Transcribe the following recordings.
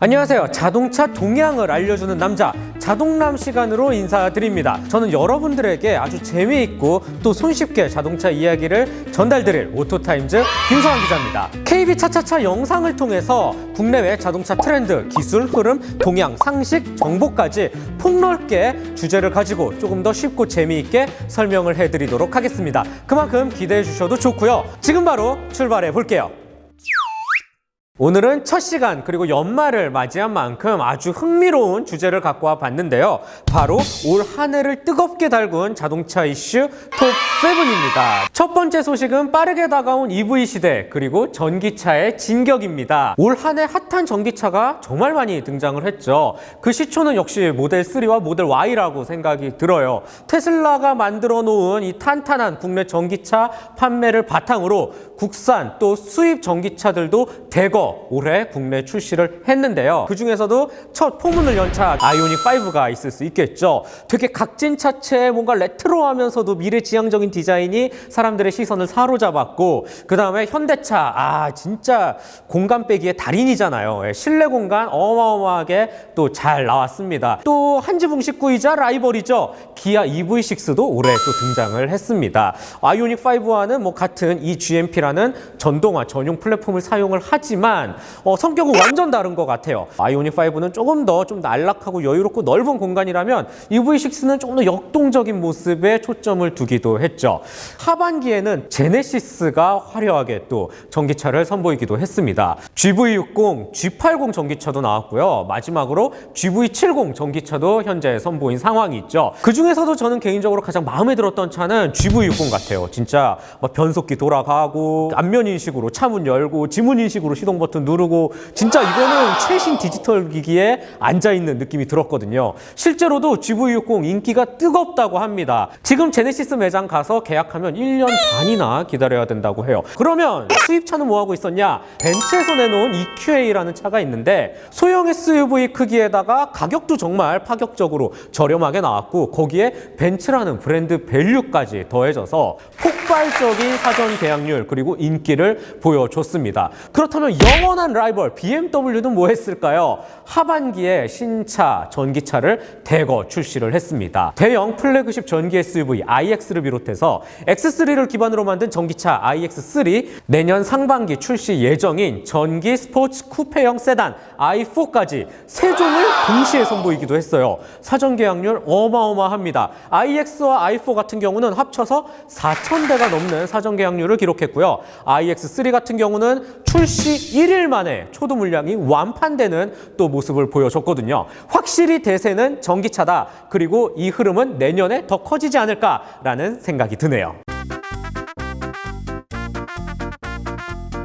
안녕하세요. 자동차 동향을 알려주는 남자 자동남 시간으로 인사드립니다. 저는 여러분들에게 아주 재미있고 또 손쉽게 자동차 이야기를 전달드릴 오토타임즈 김성환 기자입니다. KB 차차차 영상을 통해서 국내외 자동차 트렌드, 기술, 흐름, 동향, 상식, 정보까지 폭넓게 주제를 가지고 조금 더 쉽고 재미있게 설명을 해드리도록 하겠습니다. 그만큼 기대해 주셔도 좋고요. 지금 바로 출발해 볼게요. 오늘은 첫 시간 그리고 연말을 맞이한 만큼 아주 흥미로운 주제를 갖고 와 봤는데요. 바로 올 한 해를 뜨겁게 달군 자동차 이슈 톱7입니다. 첫 번째 소식은 빠르게 다가온 EV 시대 그리고 전기차의 진격입니다. 올 한 해 핫한 전기차가 정말 많이 등장을 했죠. 그 시초는 역시 모델 3와 모델 Y라고 생각이 들어요. 테슬라가 만들어 놓은 이 탄탄한 국내 전기차 판매를 바탕으로 국산 또 수입 전기차들도 대거 올해 국내 출시를 했는데요. 그 중에서도 첫 포문을 연 차 아이오닉5가 있을 수 있겠죠. 되게 각진 차체에 뭔가 레트로하면서도 미래지향적인 디자인이 사람들의 시선을 사로잡았고, 그 다음에 현대차, 진짜 공간 빼기의 달인이잖아요. 실내 공간 어마어마하게 또 잘 나왔습니다. 또 한지붕 식구이자 라이벌이죠. 기아 EV6도 올해 또 등장을 했습니다. 아이오닉5와는 뭐 같은 이 GMP라는 전동화 전용 플랫폼을 사용을 하지만 성격은 완전 다른 것 같아요. 아이오닉5는 조금 더 좀 안락하고 여유롭고 넓은 공간이라면 EV6는 조금 더 역동적인 모습에 초점을 두기도 했죠. 하반기에는 제네시스가 화려하게 또 전기차를 선보이기도 했습니다. GV60, G80 전기차도 나왔고요. 마지막으로 GV70 전기차도 현재 선보인 상황이 있죠. 그 중에서도 저는 개인적으로 가장 마음에 들었던 차는 GV60 같아요. 진짜 막 변속기 돌아가고 안면 인식으로 차문 열고 지문 인식으로 시동 버튼 누르고, 진짜 이거는 최신 디지털 기기에 앉아있는 느낌이 들었거든요. 실제로도 GV60 인기가 뜨겁다고 합니다. 지금 제네시스 매장 가서 계약하면 1년 반이나 기다려야 된다고 해요. 그러면 수입차는 뭐하고 있었냐? 벤츠에서 내놓은 EQA라는 차가 있는데 소형 SUV 크기에다가 가격도 정말 파격적으로 저렴하게 나왔고, 거기에 벤츠라는 브랜드 밸류까지 더해져서 폭발적인 사전 계약률 그리고 인기를 보여줬습니다. 그렇다면 영원한 라이벌 BMW는 뭐 했을까요? 하반기에 신차, 전기차를 대거 출시를 했습니다. 대형 플래그십 전기 SUV iX를 비롯해서 X3를 기반으로 만든 전기차 iX3, 내년 상반기 출시 예정인 전기 스포츠 쿠페형 세단 i4까지 세 종을 동시에 선보이기도 했어요. 사전 계약률 어마어마합니다. iX와 i4 같은 경우는 합쳐서 4,000대가 넘는 사전 계약률을 기록했고요. iX3 같은 경우는 출시 1일 만에 초도 물량이 완판되는 또 모습을 보여줬거든요. 확실히 대세는 전기차다. 그리고 이 흐름은 내년에 더 커지지 않을까라는 생각이 드네요.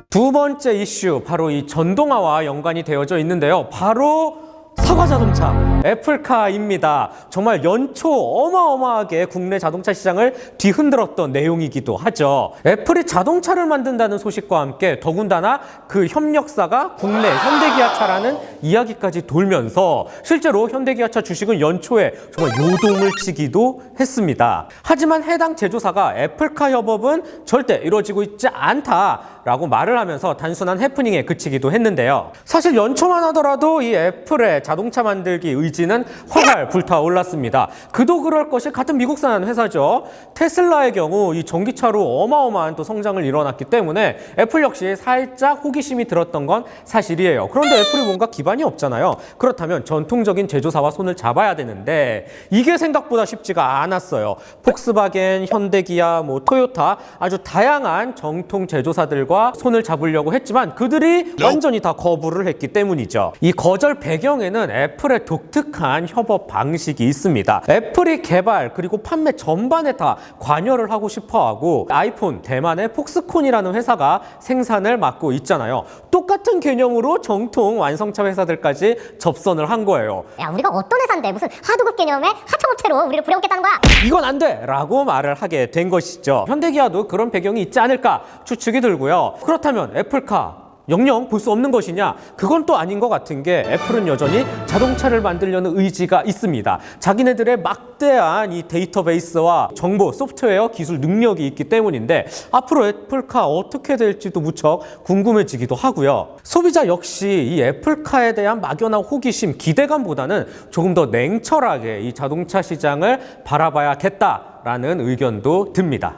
두 번째 이슈, 바로 이 전동화와 연관이 되어져 있는데요. 바로 사과 자동차, 애플카입니다. 정말 연초 어마어마하게 국내 자동차 시장을 뒤흔들었던 내용이기도 하죠. 애플이 자동차를 만든다는 소식과 함께 더군다나 그 협력사가 국내 현대기아차라는 이야기까지 돌면서 실제로 현대기아차 주식은 연초에 정말 요동을 치기도 했습니다. 하지만 해당 제조사가 애플카 협업은 절대 이루어지고 있지 않다라고 말을 하면서 단순한 해프닝에 그치기도 했는데요. 사실 연초만 하더라도 이 애플의 자동차 만들기 의지는 활활 불타올랐습니다. 그도 그럴 것이 같은 미국산 회사죠. 테슬라의 경우 이 전기차로 어마어마한 또 성장을 이뤄놨기 때문에 애플 역시 살짝 호기심이 들었던 건 사실이에요. 그런데 애플이 뭔가 기반이 없잖아요. 그렇다면 전통적인 제조사와 손을 잡아야 되는데 이게 생각보다 쉽지가 않았어요. 폭스바겐, 현대기아, 토요타 아주 다양한 정통 제조사들과 손을 잡으려고 했지만 그들이 완전히 다 거부를 했기 때문이죠. 이 거절 배경에는 애플의 독특한 협업 방식이 있습니다. 애플이 개발 그리고 판매 전반에 다 관여를 하고 싶어하고, 아이폰 대만의 폭스콘이라는 회사가 생산을 맡고 있잖아요. 똑같은 개념으로 정통 완성차 회사들까지 접선을 한 거예요. 야, 우리가 어떤 회사인데 무슨 하도급 개념의 하청업체로 우리를 부려먹겠다는 거야? 이건 안 돼! 라고 말을 하게 된 것이죠. 현대기아도 그런 배경이 있지 않을까 추측이 들고요. 그렇다면 애플카 영영 볼 수 없는 것이냐? 그건 또 아닌 것 같은 게 애플은 여전히 자동차를 만들려는 의지가 있습니다. 자기네들의 막대한 이 데이터베이스와 정보, 소프트웨어, 기술 능력이 있기 때문인데 앞으로 애플카 어떻게 될지도 무척 궁금해지기도 하고요. 소비자 역시 이 애플카에 대한 막연한 호기심, 기대감보다는 조금 더 냉철하게 이 자동차 시장을 바라봐야겠다라는 의견도 듭니다.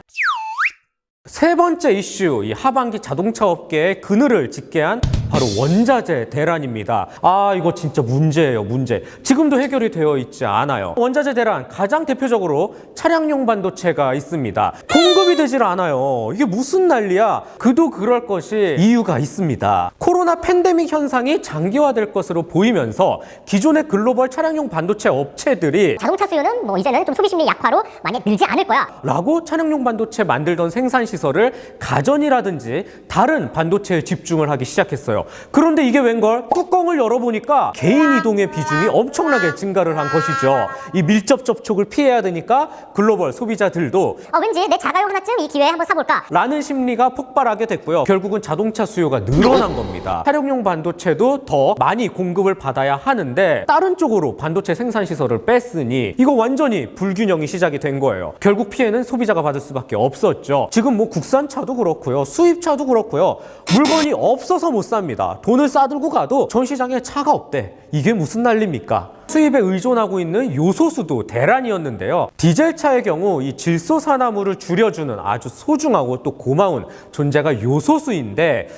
세 번째 이슈, 이 하반기 자동차 업계의 그늘을 짙게 한 바로 원자재 대란입니다. 이거 진짜 문제예요, 문제. 지금도 해결이 되어 있지 않아요. 원자재 대란, 가장 대표적으로 차량용 반도체가 있습니다. 공급이 되질 않아요. 이게 무슨 난리야? 그도 그럴 것이 이유가 있습니다. 코로나 팬데믹 현상이 장기화될 것으로 보이면서 기존의 글로벌 차량용 반도체 업체들이 자동차 수요는 뭐 이제는 좀 소비 심리 약화로 많이 늘지 않을 거야. 라고 차량용 반도체 만들던 생산 시설을 가전이라든지 다른 반도체에 집중을 하기 시작했어요. 그런데 이게 웬걸? 뚜껑을 열어보니까 개인 이동의 비중이 엄청나게 증가를 한 것이죠. 이 밀접 접촉을 피해야 되니까 글로벌 소비자들도 왠지 내 자가용 하나쯤 이 기회에 한번 사볼까? 라는 심리가 폭발하게 됐고요. 결국은 자동차 수요가 늘어난 겁니다. 차량용 반도체도 더 많이 공급을 받아야 하는데 다른 쪽으로 반도체 생산 시설을 뺐으니 이거 완전히 불균형이 시작이 된 거예요. 결국 피해는 소비자가 받을 수밖에 없었죠. 지금 뭐 국산차도 그렇고요. 수입차도 그렇고요. 물건이 없어서 못 삽니다. 돈을 싸들고 가도 전 시장에 차가 없대. 이게 무슨 난리입니까? 수입에 의존하고 있는 요소수도 대란이었는데요. 디젤차의 경우 이 질소산화물을 줄여주는 아주 소중하고 또 고마운 존재가 요소수인데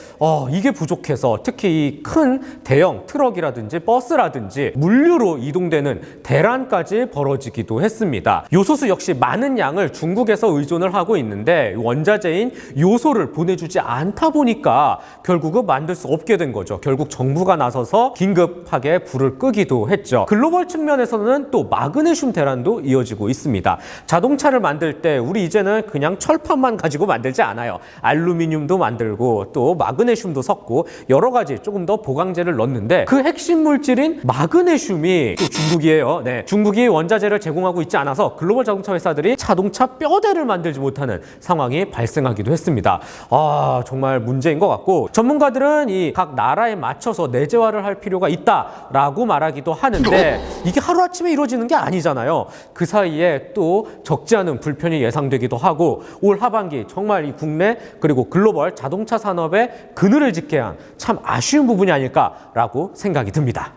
이게 부족해서 특히 이 큰 대형 트럭이라든지 버스라든지 물류로 이동되는 대란까지 벌어지기도 했습니다. 요소수 역시 많은 양을 중국에서 의존을 하고 있는데 원자재인 요소를 보내주지 않다 보니까 결국은 만들 수 없게 된 거죠. 결국 정부가 나서서 긴급하게 불을 끄기도 했죠. 글로벌 측면에서는 또 마그네슘 대란도 이어지고 있습니다. 자동차를 만들 때 우리 이제는 그냥 철판만 가지고 만들지 않아요. 알루미늄도 만들고 또 마그네슘도 섞고 여러 가지 조금 더 보강제를 넣는데 그 핵심 물질인 마그네슘이 또 중국이에요. 네, 중국이 원자재를 제공하고 있지 않아서 글로벌 자동차 회사들이 자동차 뼈대를 만들지 못하는 상황이 발생하기도 했습니다. 정말 문제인 것 같고 전문가들은 이 각 나라에 맞춰서 내재화를 할 필요가 있다라고 말하기도 하는데 이게 하루아침에 이루어지는 게 아니잖아요. 그 사이에 또 적지 않은 불편이 예상되기도 하고 올 하반기 정말 이 국내 그리고 글로벌 자동차 산업의 그늘을 짙게 한 참 아쉬운 부분이 아닐까라고 생각이 듭니다.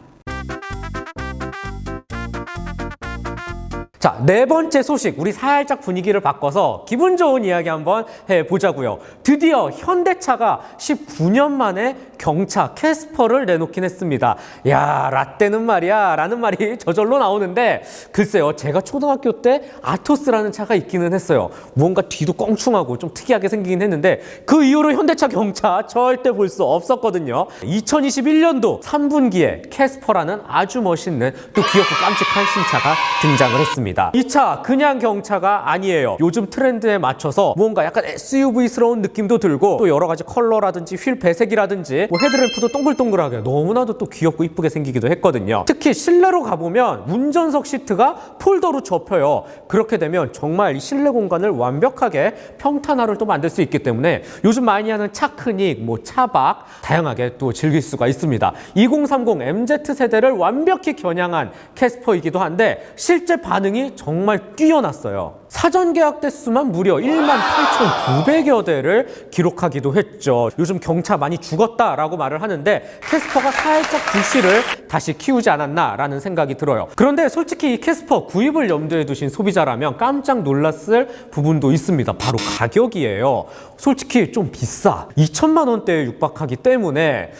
자, 네 번째 소식, 우리 살짝 분위기를 바꿔서 기분 좋은 이야기 한번 해보자고요. 드디어 현대차가 19년 만에 경차 캐스퍼를 내놓긴 했습니다. 야, 라떼는 말이야 라는 말이 저절로 나오는데 글쎄요, 제가 초등학교 때 아토스라는 차가 있기는 했어요. 뭔가 뒤도 껑충하고 좀 특이하게 생기긴 했는데 그 이후로 현대차 경차 절대 볼 수 없었거든요. 2021년도 3분기에 캐스퍼라는 아주 멋있는 또 귀엽고 깜찍한 신차가 등장을 했습니다. 이 차 그냥 경차가 아니에요. 요즘 트렌드에 맞춰서 뭔가 약간 SUV스러운 느낌도 들고 또 여러 가지 컬러라든지 휠 배색이라든지 뭐 헤드램프도 동글동글하게 너무나도 또 귀엽고 이쁘게 생기기도 했거든요. 특히 실내로 가보면 운전석 시트가 폴더로 접혀요. 그렇게 되면 정말 이 실내 공간을 완벽하게 평탄화를 또 만들 수 있기 때문에 요즘 많이 하는 차크닉, 뭐 차박 다양하게 또 즐길 수가 있습니다. 2030 MZ 세대를 완벽히 겨냥한 캐스퍼이기도 한데 실제 반응이 정말 뛰어났어요. 사전 계약 대수만 무려 18,900여 대를 기록하기도 했죠. 요즘 경차 많이 죽었다라고 말을 하는데 캐스퍼가 살짝 불씨를 다시 키우지 않았나라는 생각이 들어요. 그런데 솔직히 이 캐스퍼 구입을 염두에 두신 소비자라면 깜짝 놀랐을 부분도 있습니다. 바로 가격이에요. 솔직히 좀 비싸. 2천만 원대에 육박하기 때문에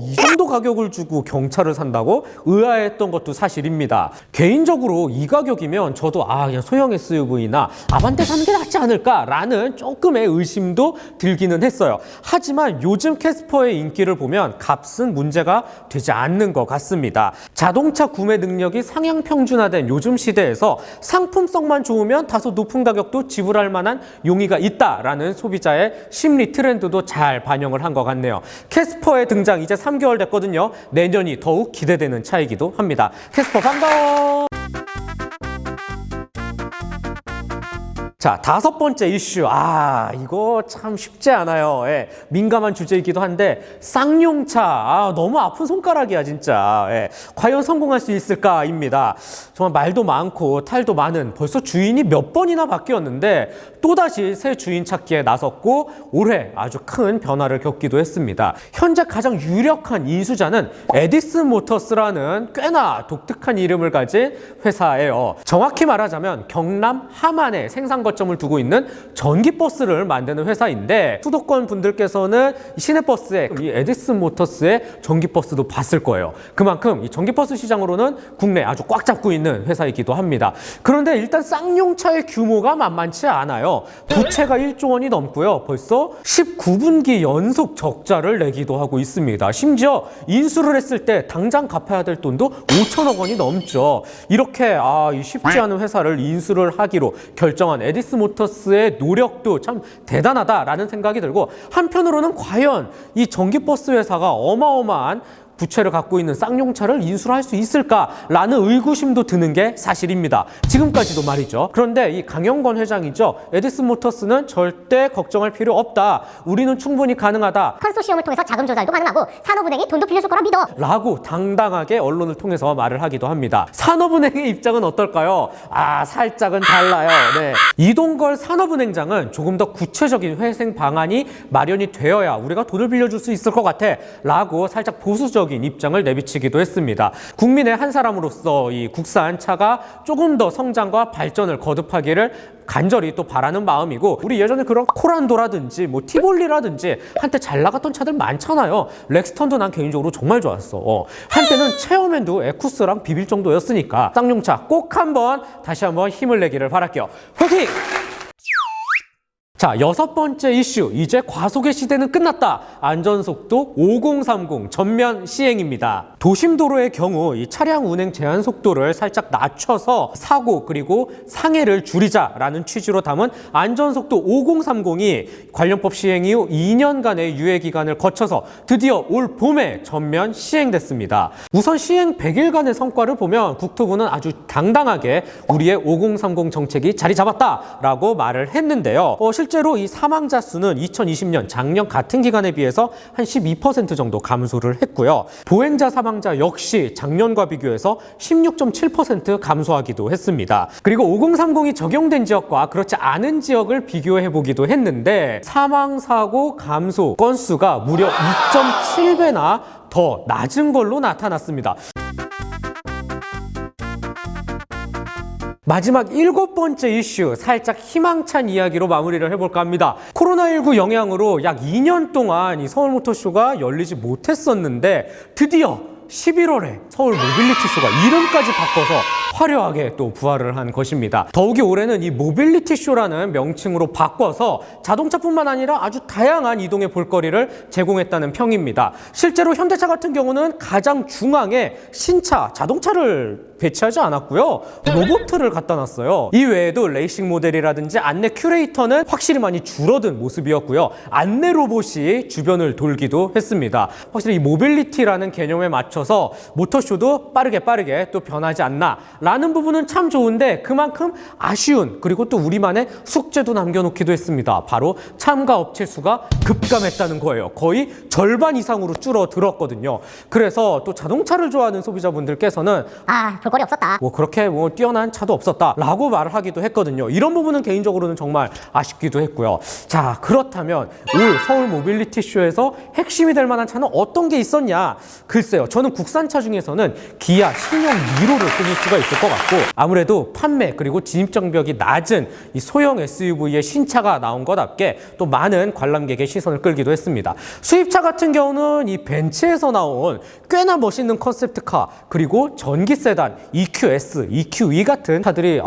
이 정도 가격을 주고 경차를 산다고 의아했던 것도 사실입니다. 개인적으로 이 가격이면 저도 그냥 소형 SUV나 아반떼 사는 게 낫지 않을까라는 조금의 의심도 들기는 했어요. 하지만 요즘 캐스퍼의 인기를 보면 값은 문제가 되지 않는 것 같습니다. 자동차 구매 능력이 상향 평준화된 요즘 시대에서 상품성만 좋으면 다소 높은 가격도 지불할 만한 용의가 있다라는 소비자의 심리 트렌드도 잘 반영을 한 것 같네요. 캐스퍼의 등장 이제 3개월 됐거든요. 내년이 더욱 기대되는 차이기도 합니다. 캐스퍼 반가워! 자, 5번째 이슈. 이거 참 쉽지 않아요. 예, 민감한 주제이기도 한데, 쌍용차. 너무 아픈 손가락이야, 진짜. 예, 과연 성공할 수 있을까입니다. 정말 말도 많고, 탈도 많은 벌써 주인이 몇 번이나 바뀌었는데, 또다시 새 주인 찾기에 나섰고, 올해 아주 큰 변화를 겪기도 했습니다. 현재 가장 유력한 인수자는 에디슨 모터스라는 꽤나 독특한 이름을 가진 회사예요. 정확히 말하자면, 경남 함안에 생산 거점을 두고 있는 전기버스를 만드는 회사인데 수도권 분들께서는 시내버스에 이 에디슨 모터스의 전기버스도 봤을 거예요. 그만큼 이 전기버스 시장으로는 국내 아주 꽉 잡고 있는 회사이기도 합니다. 그런데 일단 쌍용차의 규모가 만만치 않아요. 부채가 1조 원이 넘고요. 벌써 19분기 연속 적자를 내기도 하고 있습니다. 심지어 인수를 했을 때 당장 갚아야 될 돈도 5천억 원이 넘죠. 이렇게 이 쉽지 않은 회사를 인수를 하기로 결정한 에디슨 모터스의 노력도 참 대단하다라는 생각이 들고, 한편으로는 과연 이 전기버스 회사가 어마어마한 부채를 갖고 있는 쌍용차를 인수를 할 수 있을까라는 의구심도 드는 게 사실입니다. 지금까지도 말이죠. 그런데 이 강영권 회장이죠. 에디슨 모터스는 절대 걱정할 필요 없다. 우리는 충분히 가능하다. 컨소시엄을 통해서 자금 조달도 가능하고 산업은행이 돈도 빌려줄 거라 믿어. 라고 당당하게 언론을 통해서 말을 하기도 합니다. 산업은행의 입장은 어떨까요? 살짝은 달라요. 네. 이동걸 산업은행장은 조금 더 구체적인 회생 방안이 마련이 되어야 우리가 돈을 빌려줄 수 있을 것 같아 라고 살짝 보수적인 입장을 내비치기도 했습니다. 국민의 한 사람으로서 이 국산차가 조금 더 성장과 발전을 거듭하기를 간절히 또 바라는 마음이고, 우리 예전에 그런 코란도라든지 뭐 티볼리라든지 한때 잘 나갔던 차들 많잖아요. 렉스턴도 난 개인적으로 정말 좋았어. 한때는 체어맨도 에쿠스랑 비빌 정도였으니까 쌍용차 꼭 다시 한번 힘을 내기를 바랄게요. 화이팅! 자, 6번째 이슈. 이제 과속의 시대는 끝났다. 안전속도 5030 전면 시행입니다. 도심도로의 경우 이 차량 운행 제한 속도를 살짝 낮춰서 사고 그리고 상해를 줄이자라는 취지로 담은 안전속도 5030이 관련법 시행 이후 2년간의 유예기간을 거쳐서 드디어 올 봄에 전면 시행됐습니다. 우선 시행 100일간의 성과를 보면 국토부는 아주 당당하게 우리의 5030 정책이 자리 잡았다라고 말을 했는데요. 실제로 이 사망자 수는 2020년 작년 같은 기간에 비해서 한 12% 정도 감소를 했고요. 보행자 사망자 역시 작년과 비교해서 16.7% 감소하기도 했습니다. 그리고 5030이 적용된 지역과 그렇지 않은 지역을 비교해 보기도 했는데 사망사고 감소 건수가 무려 2.7배나 더 낮은 걸로 나타났습니다. 마지막 7번째 이슈, 살짝 희망찬 이야기로 마무리를 해볼까 합니다. 코로나19 영향으로 약 2년 동안 이 서울모터쇼가 열리지 못했었는데 드디어 11월에 서울 모빌리티쇼가 이름까지 바꿔서 화려하게 또 부활을 한 것입니다. 더욱이 올해는 이 모빌리티쇼라는 명칭으로 바꿔서 자동차뿐만 아니라 아주 다양한 이동의 볼거리를 제공했다는 평입니다. 실제로 현대차 같은 경우는 가장 중앙에 신차, 자동차를 배치하지 않았고요. 로봇을 갖다 놨어요. 이 외에도 레이싱 모델이라든지 안내 큐레이터는 확실히 많이 줄어든 모습이었고요. 안내 로봇이 주변을 돌기도 했습니다. 확실히 이 모빌리티라는 개념에 맞춰서 모터쇼도 빠르게 또 변하지 않나 라는 부분은 참 좋은데, 그만큼 아쉬운 그리고 또 우리만의 숙제도 남겨놓기도 했습니다. 바로 참가 업체 수가 급감했다는 거예요. 거의 절반 이상으로 줄어들었거든요. 그래서 또 자동차를 좋아하는 소비자분들께서는 볼거리 없었다. 그렇게 뛰어난 차도 없었다 라고 말을 하기도 했거든요. 이런 부분은 개인적으로는 정말 아쉽기도 했고요. 자, 그렇다면 올 서울 모빌리티 쇼에서 핵심이 될 만한 차는 어떤 게 있었냐? 글쎄요, 저는 국산차 중에서는 기아 신형 니로를 꼽을 수가 있을 것 같고, 아무래도 판매 그리고 진입 장벽이 낮은 이 소형 SUV의 신차가 나온 것답게 또 많은 관람객의 시선을 끌기도 했습니다. 수입차 같은 경우는 이 벤츠에서 나온 꽤나 멋있는 컨셉트카 그리고 전기 세단 EQS, EQE 같은 차들이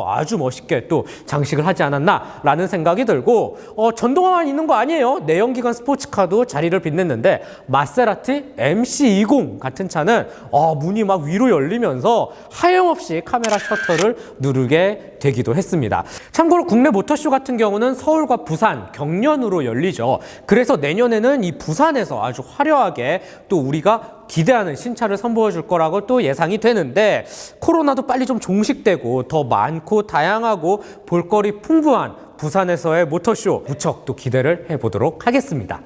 아주 멋있게 또 장식을 하지 않았나 라는 생각이 들고, 전동화만 있는 거 아니에요. 내연기관 스포츠카도 자리를 빛냈는데 마세라티 MC20 같은 차는 문이 막 위로 열리면서 하염없이 카메라 셔터를 누르게 되기도 했습니다. 참고로 국내 모터쇼 같은 경우는 서울과 부산, 경년으로 열리죠. 그래서 내년에는 이 부산에서 아주 화려하게 또 우리가 기대하는 신차를 선보여 줄 거라고 또 예상이 되는데, 코로나도 빨리 좀 종식되고 더 많고 다양하고 볼거리 풍부한 부산에서의 모터쇼 무척 또 기대를 해보도록 하겠습니다.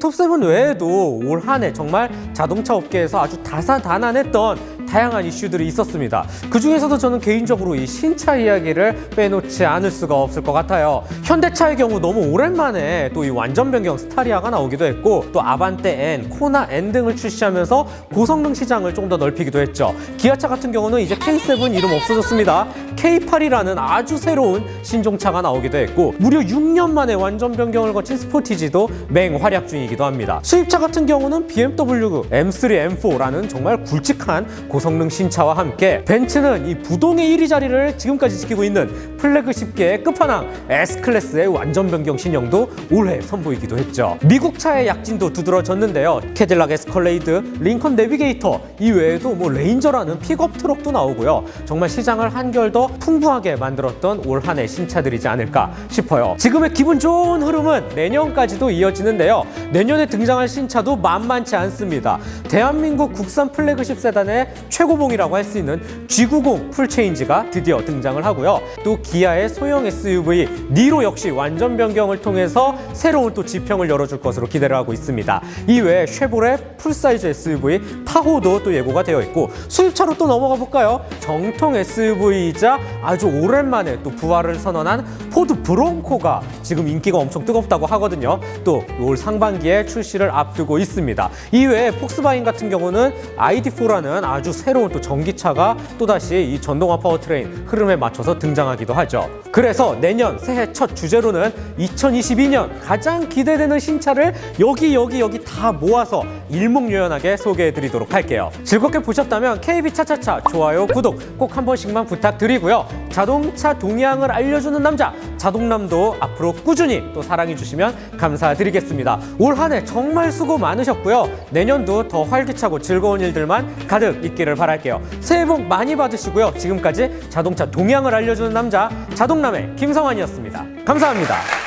톱7 외에도 올 한 해 정말 자동차 업계에서 아주 다사다난했던 다양한 이슈들이 있었습니다. 그 중에서도 저는 개인적으로 이 신차 이야기를 빼놓지 않을 수가 없을 것 같아요. 현대차의 경우 너무 오랜만에 또 이 완전 변경 스타리아가 나오기도 했고, 또 아반떼 N, 코나 N 등을 출시하면서 고성능 시장을 좀 더 넓히기도 했죠. 기아차 같은 경우는 이제 K7 이름 없어졌습니다. K8이라는 아주 새로운 신종차가 나오기도 했고, 무려 6년 만에 완전 변경을 거친 스포티지도 맹활약 중이기도 합니다. 수입차 같은 경우는 BMW M3, M4라는 정말 굵직한 고성능 신차와 함께 벤츠는 이 부동의 1위 자리를 지금까지 지키고 있는 플래그십계의 끝판왕 S클래스의 완전 변경 신형도 올해 선보이기도 했죠. 미국차의 약진도 두드러졌는데요. 캐딜락 에스컬레이드, 링컨 내비게이터 이외에도 레인저라는 픽업 트럭도 나오고요. 정말 시장을 한결 더 풍부하게 만들었던 올 한 해 신차들이지 않을까 싶어요. 지금의 기분 좋은 흐름은 내년까지도 이어지는데요. 내년에 등장할 신차도 만만치 않습니다. 대한민국 국산 플래그십 세단의 최고봉이라고 할 수 있는 G90 풀체인지가 드디어 등장을 하고요. 또 기아의 소형 SUV 니로 역시 완전 변경을 통해서 새로운 또 지평을 열어줄 것으로 기대를 하고 있습니다. 이외에 쉐보레 풀사이즈 SUV 타호도 또 예고가 되어 있고, 수입차로 또 넘어가 볼까요? 정통 SUV이자 아주 오랜만에 또 부활을 선언한 포드 브론코가 지금 인기가 엄청 뜨겁다고 하거든요. 또 올 상반기에 출시를 앞두고 있습니다. 이외에 폭스바겐 같은 경우는 ID4라는 아주 새로운 또 전기차가 또다시 이 전동화 파워트레인 흐름에 맞춰서 등장하기도 하죠. 그래서 내년 새해 첫 주제로는 2022년 가장 기대되는 신차를 여기 다 모아서 일목요연하게 소개해드리도록 할게요. 즐겁게 보셨다면 KB차차차 좋아요, 구독 꼭 한 번씩만 부탁드리고요. 자동차 동향을 알려주는 남자 자동남도 앞으로 꾸준히 또 사랑해주시면 감사드리겠습니다. 올 한 해 정말 수고 많으셨고요. 내년도 더 활기차고 즐거운 일들만 가득 있기를 바랄게요. 새해 복 많이 받으시고요. 지금까지 자동차 동향을 알려주는 남자 자동남의 김성환이었습니다. 감사합니다.